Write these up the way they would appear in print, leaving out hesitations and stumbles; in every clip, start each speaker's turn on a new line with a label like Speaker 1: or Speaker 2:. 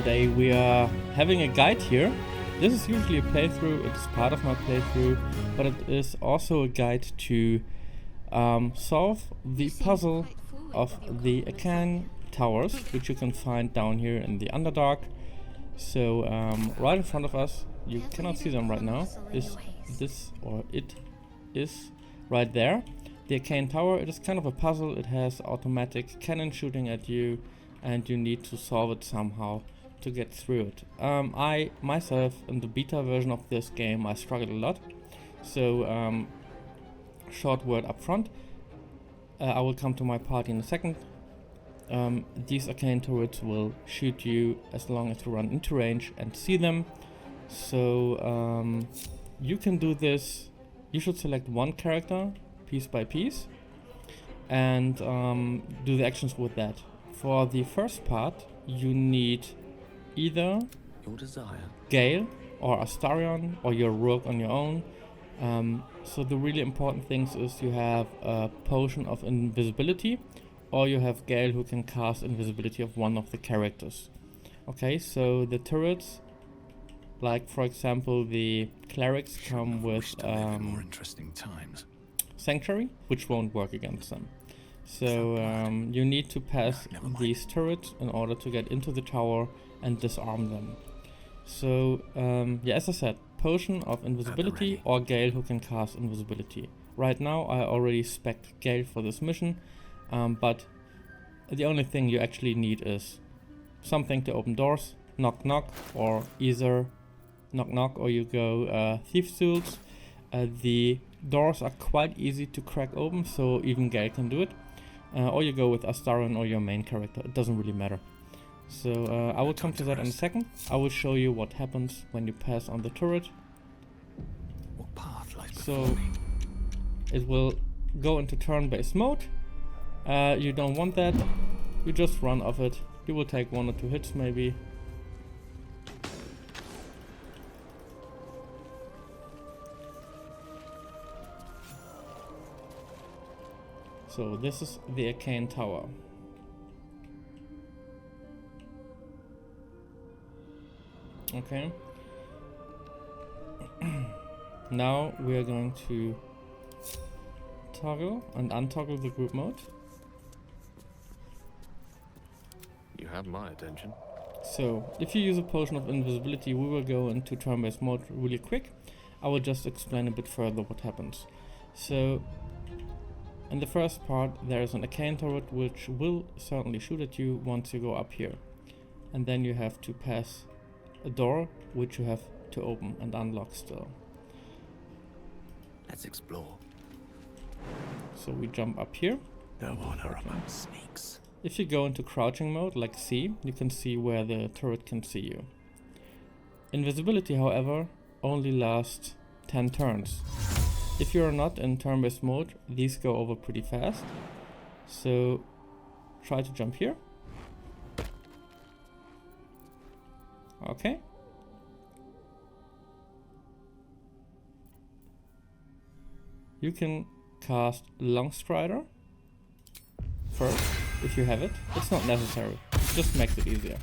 Speaker 1: today we are having a guide here. This is usually a playthrough, it's part of my playthrough, but it is also a guide to solve the puzzle of the Arcane Towers, which you can find down here in the Underdark. So right in front of us, you cannot see them right now, is this, or it is right there. The Arcane Tower, it is kind of a puzzle. It has automatic cannon shooting at you and you need to solve it somehow to get through it. I myself, in the beta version of this game, I struggled a lot. So short word up front, I will come to my party in a second. These arcane turrets will shoot you as long as you run into range and see them. So you can do this. You should select one character piece by piece and do the actions with that. For the first part, you need either Gale or Astarion or your rogue on your own. So the really important things is you have a potion of invisibility, or you have Gale who can cast invisibility of one of the characters. Okay, so the turrets, like for example the clerics, come with Sanctuary, which won't work against them. So you need to pass these turrets in order to get into the tower and disarm them. So yeah, as I said, potion of invisibility or Gale who can cast invisibility. Right now I already spec'd Gale for this mission, but the only thing you actually need is something to open doors, knock knock, or either knock knock or you go Thieves' Tools. The doors are quite easy to crack open, so even Gale can do it. Or you go with Astarion or your main character, it doesn't really matter. So I will come to that in a second. I will show you what happens when you pass on the turret. So it will go into turn-based mode. You don't want that, you just run off it. You will take 1 or 2 hits maybe. So this is the Arcane Tower. Okay. Now we are going to toggle and untoggle the group mode.
Speaker 2: You have my attention.
Speaker 1: So if you use a potion of invisibility, we will go into turn-based mode really quick. I will just explain a bit further what happens. So in the first part, there is an arcane turret which will certainly shoot at you once you go up here. And then you have to pass a door which you have to open and unlock still.
Speaker 2: Let's explore.
Speaker 1: So we jump up here.
Speaker 2: No honor among snakes.
Speaker 1: If you go into crouching mode, like C, you can see where the turret can see you. Invisibility, however, only lasts 10 turns. If you are not in turn-based mode, these go over pretty fast. So try to jump here. Okay. You can cast Longstrider first, if you have it. It's not necessary, it just makes it easier.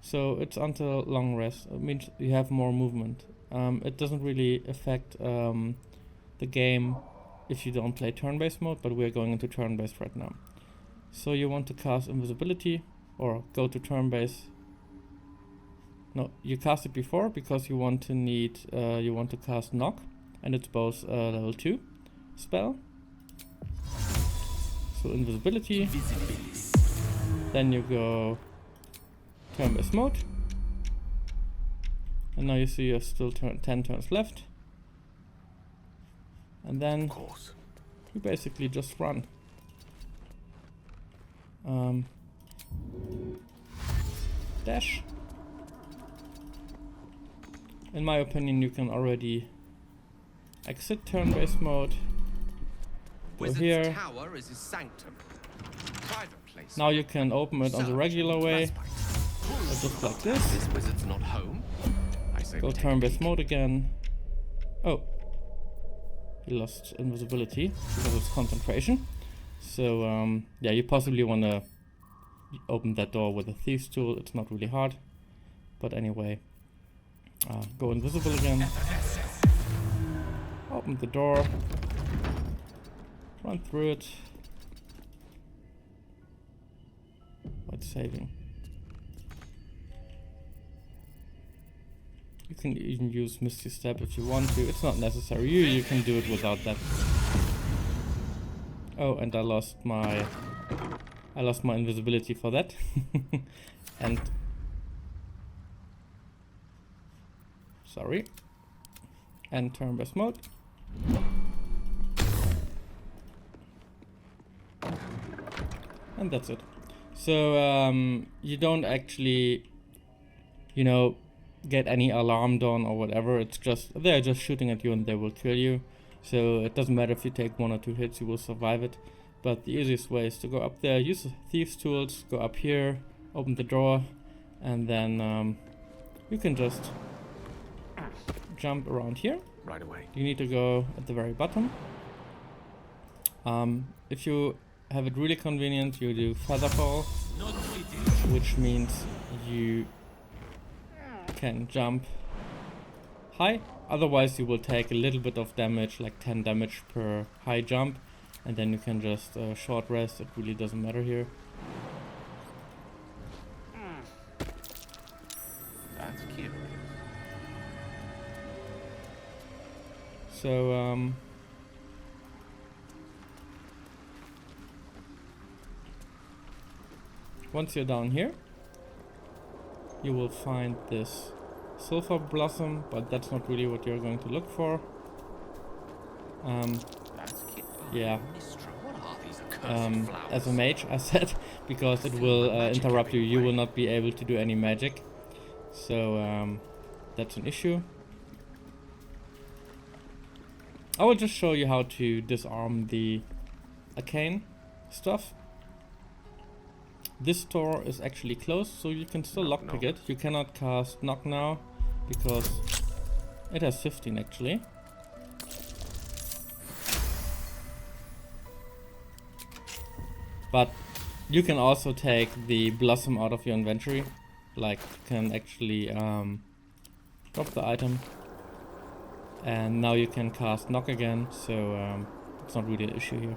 Speaker 1: So it's until long rest, it means you have more movement. It doesn't really affect the game if you don't play turn-based mode, but we're going into turn-based right now. So you want to cast invisibility or go to turn-based. No, you cast it before because you want to cast knock, and it's both level 2 spell. So invisibility. Then you go turn-based mode. And now you see you have still 10 turns left. And then you basically just run. Dash. In my opinion, you can already exit turn-based mode. Go here.
Speaker 2: Tower is his sanctum. Private place.
Speaker 1: Now you can open it on the regular way, just like this.
Speaker 2: This wizard's not home. I say
Speaker 1: Go turn-based mode again. Oh, he lost invisibility because of concentration. So yeah, you possibly want to open that door with a Thieves' Tool. It's not really hard. But anyway, go invisible again. Open the door. Run through it. What's saving? You can even use Misty Step if you want to. It's not necessary. You can do it without that. Oh, and I lost my invisibility for that. And sorry. And turn-based mode. And that's it. So you don't actually, you know, get any alarm done or whatever. It's just they're just shooting at you and they will kill you. So it doesn't matter if you take 1 or 2 hits, you will survive it. But the easiest way is to go up there, use the thieves tools, go up here, open the door, and then you can just jump around here.
Speaker 2: Right away.
Speaker 1: You need to go at the very bottom. If you have it really convenient, you do featherfall, which means you can jump high. Otherwise you will take a little bit of damage, like 10 damage per high jump, and then you can just short rest. It really doesn't matter here.
Speaker 2: That's cute.
Speaker 1: So once you're down here, you will find this sulfur blossom, but that's not really what you're going to look for.
Speaker 2: That's cute.
Speaker 1: Yeah.
Speaker 2: Mistra, what are these accursed flowers?
Speaker 1: As a mage, I said, because it will interrupt you. You will not be able to do any magic. So that's an issue. I will just show you how to disarm the arcane stuff. This door is actually closed, so you can still lockpick it. You cannot cast knock now because it has 15 actually. But you can also take the blossom out of your inventory. Like, you can actually drop the item, and now you can cast knock again, so it's not really an issue here.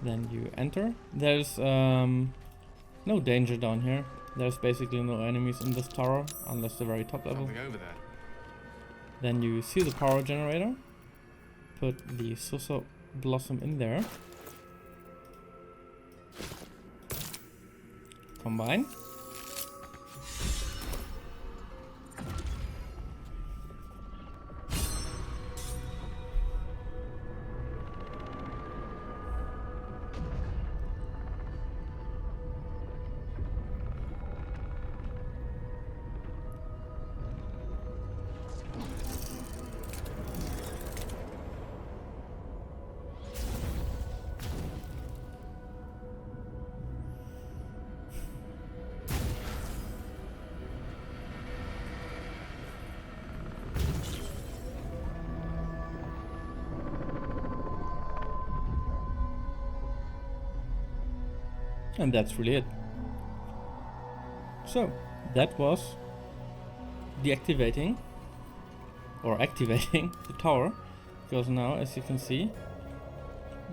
Speaker 1: Then you enter. There's no danger down here. There's basically no enemies in this tower unless the very top level.
Speaker 2: Something over there.
Speaker 1: Then you see the power generator. Put the Suso blossom in there. Combine. And that's really it. So that was deactivating or activating the tower, because now, as you can see,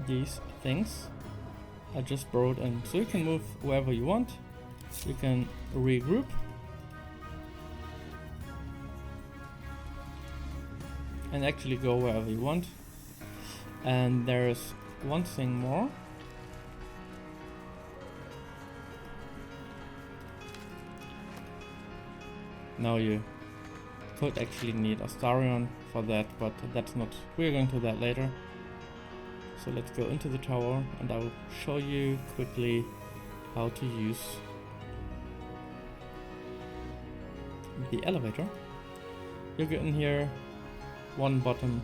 Speaker 1: these things are just brought in. So you can move wherever you want. You can regroup. And actually go wherever you want. And there's one thing more. Now you could actually need Astarion for that, but that's not, we're going to that later. So let's go into the tower and I will show you quickly how to use the elevator. You get in here, one button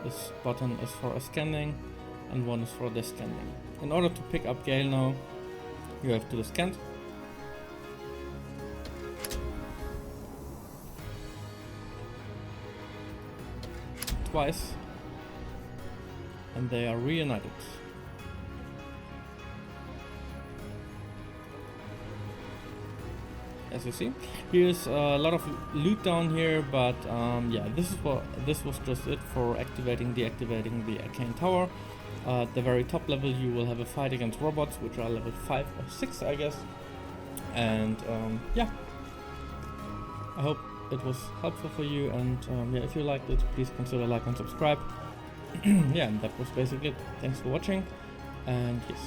Speaker 1: is for scanning and one is for descanning. In order to pick up Gale now, you have to descant. Twice, and they are reunited. as you see. Here's a lot of loot down here, but yeah, this was just it for activating, deactivating the Arcane Tower. At the very top level you will have a fight against robots, which are level 5 or 6, I guess. And yeah, I hope it was helpful for you, and yeah, if you liked it, please consider like and subscribe. Yeah, and that was basically it. Thanks for watching, and yes.